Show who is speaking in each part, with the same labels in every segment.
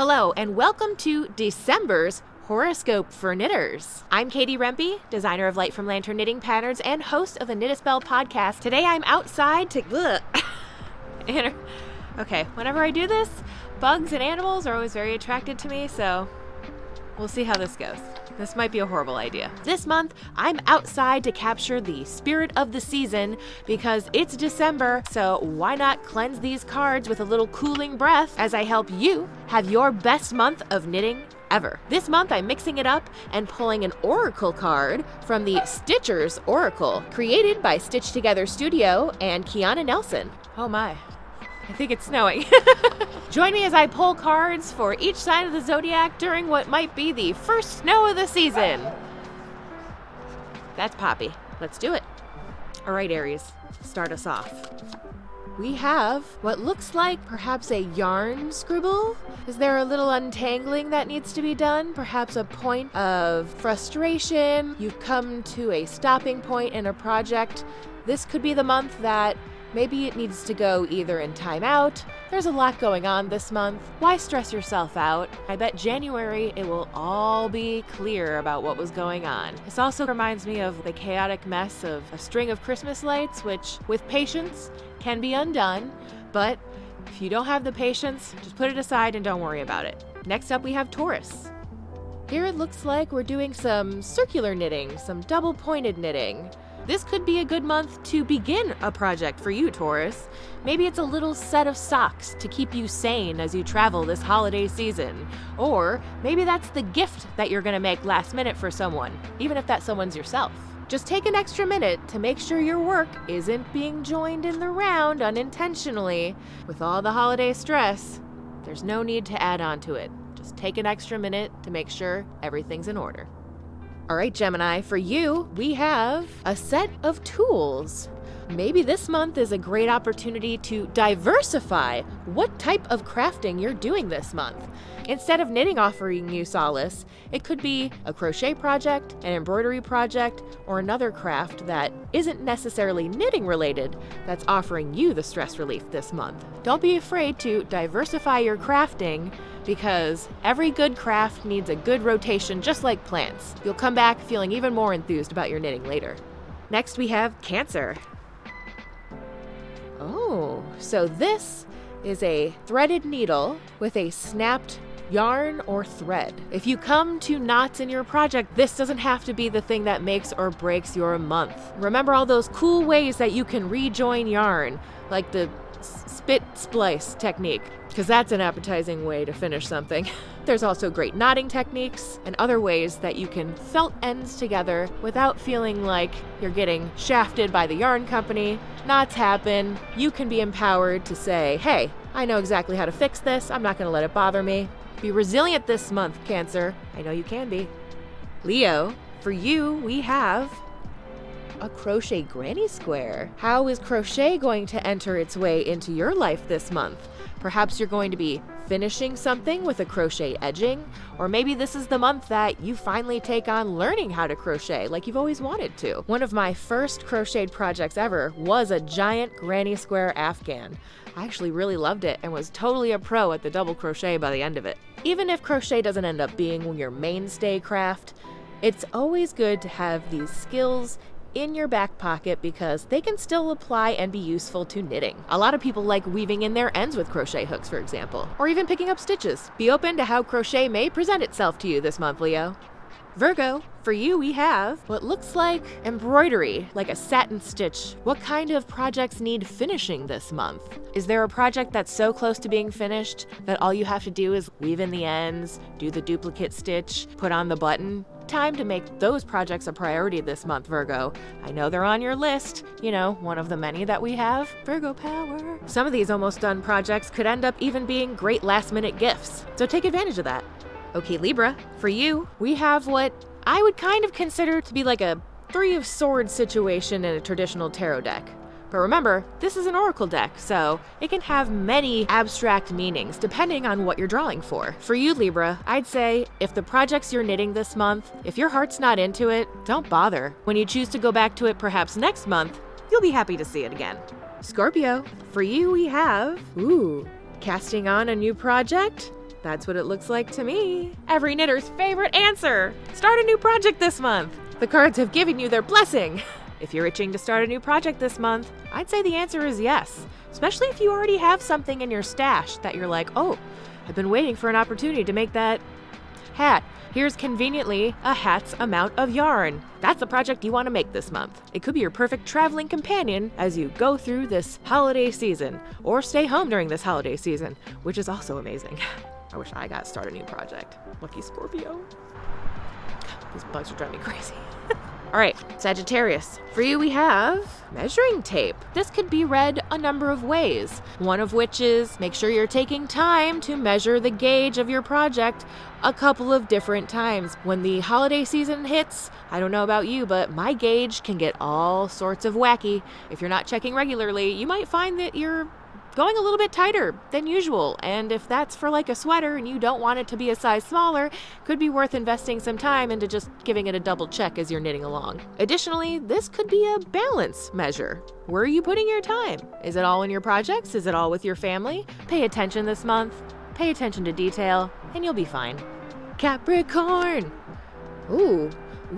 Speaker 1: Hello, and welcome to December's Horoscope for Knitters. I'm Katie Rempe, designer of Light from Lantern Knitting Patterns and host of the Knit a Spell podcast. Today I'm outside to... Okay, whenever I do this, bugs and animals are always very attracted to me, so we'll see how this goes. This might be a horrible idea. This month, I'm outside to capture the spirit of the season because it's December, so why not cleanse these cards with a little cooling breath as I help you have your best month of knitting ever. This month, I'm mixing it up and pulling an oracle card from the Stitchers Oracle, created by Stitch Together Studio and Kayanna Nelson. Oh my. I think it's snowing. Join me as I pull cards for each sign of the zodiac during what might be the first snow of the season. That's Poppy. Let's do it. All right, Aries, start us off. We have what looks like perhaps a yarn scribble. Is there a little untangling that needs to be done? Perhaps a point of frustration. You've come to a stopping point in a project. This could be the month that maybe it needs to go either in timeout. There's a lot going on this month. Why stress yourself out? I bet January it will all be clear about what was going on. This also reminds me of the chaotic mess of a string of Christmas lights, which with patience can be undone. But if you don't have the patience, just put it aside and don't worry about it. Next up we have Taurus. Here it looks like we're doing some circular knitting, some double-pointed knitting. This could be a good month to begin a project for you, Taurus. Maybe it's a little set of socks to keep you sane as you travel this holiday season. Or maybe that's the gift that you're gonna make last minute for someone, even if that someone's yourself. Just take an extra minute to make sure your work isn't being joined in the round unintentionally. With all the holiday stress, there's no need to add on to it. Just take an extra minute to make sure everything's in order. All right, Gemini, for you, we have a set of tools. Maybe this month is a great opportunity to diversify what type of crafting you're doing this month. Instead of knitting offering you solace, it could be a crochet project, an embroidery project, or another craft that isn't necessarily knitting related that's offering you the stress relief this month. Don't be afraid to diversify your crafting because every good craft needs a good rotation, just like plants. You'll come back feeling even more enthused about your knitting later. Next, we have Cancer. Oh, so this is a threaded needle with a snapped yarn or thread. If you come to knots in your project, this doesn't have to be the thing that makes or breaks your month. Remember all those cool ways that you can rejoin yarn, like the spit splice technique, because that's an appetizing way to finish something. There's also great knotting techniques and other ways that you can felt ends together without feeling like you're getting shafted by the yarn company. Knots happen. You can be empowered to say, hey, I know exactly how to fix this. I'm not going to let it bother me. Be resilient this month, Cancer. I know you can be. Leo, for you, we have a crochet granny square. How is crochet going to enter its way into your life this month? Perhaps you're going to be finishing something with a crochet edging, or maybe this is the month that you finally take on learning how to crochet like you've always wanted to. One of my first crocheted projects ever was a giant granny square Afghan. I actually really loved it and was totally a pro at the double crochet by the end of it. Even if crochet doesn't end up being your mainstay craft, it's always good to have these skills in your back pocket because they can still apply and be useful to knitting. A lot of people like weaving in their ends with crochet hooks, for example, or even picking up stitches. Be open to how crochet may present itself to you this month, Leo. Virgo, for you we have what looks like embroidery, like a satin stitch. What kind of projects need finishing this month? Is there a project that's so close to being finished that all you have to do is weave in the ends, do the duplicate stitch, put on the button? Time to make those projects a priority this month, Virgo. I know they're on your list, one of the many that we have. Virgo power. Some of these almost done projects could end up even being great last-minute gifts, so take advantage of that. Okay, Libra, for you, we have what I would kind of consider to be like a Three of Swords situation in a traditional tarot deck. But remember, this is an oracle deck, so it can have many abstract meanings depending on what you're drawing for. For you, Libra, I'd say if the projects you're knitting this month, if your heart's not into it, don't bother. When you choose to go back to it perhaps next month, you'll be happy to see it again. Scorpio, for you we have, casting on a new project. That's what it looks like to me. Every knitter's favorite answer. Start a new project this month. The cards have given you their blessing. If you're itching to start a new project this month, I'd say the answer is yes. Especially if you already have something in your stash that you're like, oh, I've been waiting for an opportunity to make that hat. Here's conveniently a hat's amount of yarn. That's the project you want to make this month. It could be your perfect traveling companion as you go through this holiday season, or stay home during this holiday season, which is also amazing. I wish I got to start a new project. Lucky Scorpio. These bugs are driving me crazy. All right, Sagittarius. For you, we have measuring tape. This could be read a number of ways. One of which is make sure you're taking time to measure the gauge of your project a couple of different times. When the holiday season hits, I don't know about you, but my gauge can get all sorts of wacky. If you're not checking regularly, you might find that you're going a little bit tighter than usual, and if that's for like a sweater and you don't want it to be a size smaller, could be worth investing some time into just giving it a double check as you're knitting along. Additionally, this could be a balance measure. Where are you putting your time? Is it all in your projects? Is it all with your family? Pay attention this month, pay attention to detail, and you'll be fine. Capricorn. Ooh.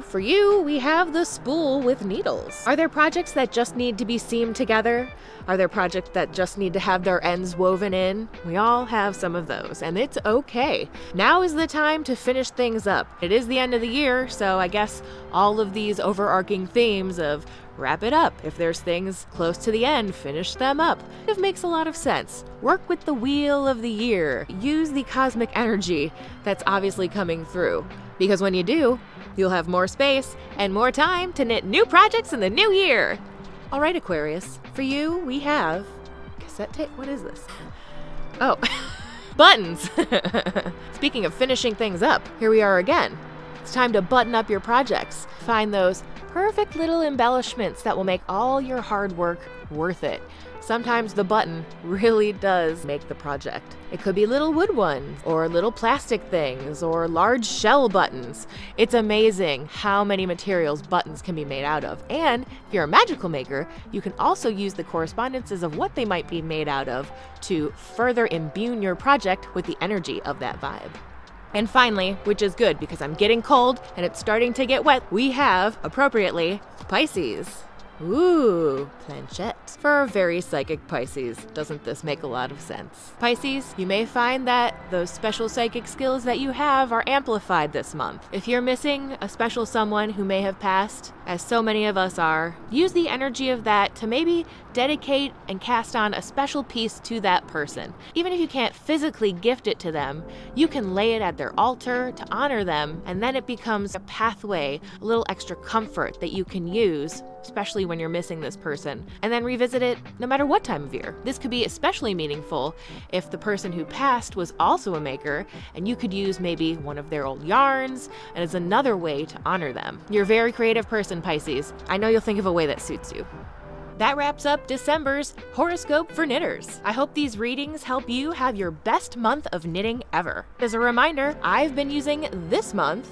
Speaker 1: For you, we have the spool with needles. Are there projects that just need to be seamed together? Are there projects that just need to have their ends woven in? We all have some of those, and it's okay. Now is the time to finish things up. It is the end of the year, so I guess all of these overarching themes of wrap it up. If there's things close to the end, finish them up. It makes a lot of sense. Work with the wheel of the year. Use the cosmic energy that's obviously coming through. Because when you do, you'll have more space and more time to knit new projects in the new year. All right, Aquarius, for you, we have cassette tape. What is this? Oh, buttons. Speaking of finishing things up, here we are again. It's time to button up your projects. Find those perfect little embellishments that will make all your hard work worth it. Sometimes the button really does make the project. It could be little wood ones, or little plastic things, or large shell buttons. It's amazing how many materials buttons can be made out of. And if you're a magical maker, you can also use the correspondences of what they might be made out of to further imbue your project with the energy of that vibe. And finally, which is good because I'm getting cold and it's starting to get wet, we have, appropriately, Pisces. Ooh, planchette. For a very psychic Pisces, doesn't this make a lot of sense? Pisces, you may find that those special psychic skills that you have are amplified this month. If you're missing a special someone who may have passed, as so many of us are, use the energy of that to maybe dedicate and cast on a special piece to that person. Even if you can't physically gift it to them, you can lay it at their altar to honor them, and then it becomes a pathway, a little extra comfort that you can use, especially when you're missing this person, and then revisit it no matter what time of year. This could be especially meaningful if the person who passed was also a maker, and you could use maybe one of their old yarns, and it's another way to honor them. You're a very creative person, Pisces. I know you'll think of a way that suits you. That wraps up December's horoscope for knitters. I hope these readings help you have your best month of knitting ever. As a reminder, I've been using this month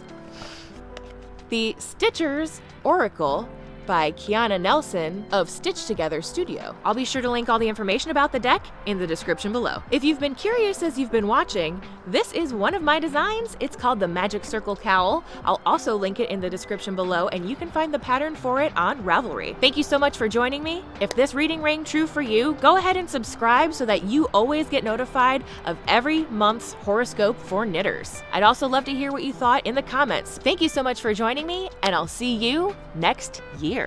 Speaker 1: the Stitcher's Oracle by Kayanna Nelson of Stitch Together Studio. I'll be sure to link all the information about the deck in the description below. If you've been curious as you've been watching, this is one of my designs. It's called the Magic Circle Cowl. I'll also link it in the description below, and you can find the pattern for it on Ravelry. Thank you so much for joining me. If this reading rang true for you, go ahead and subscribe so that you always get notified of every month's horoscope for knitters. I'd also love to hear what you thought in the comments. Thank you so much for joining me, and I'll see you next year.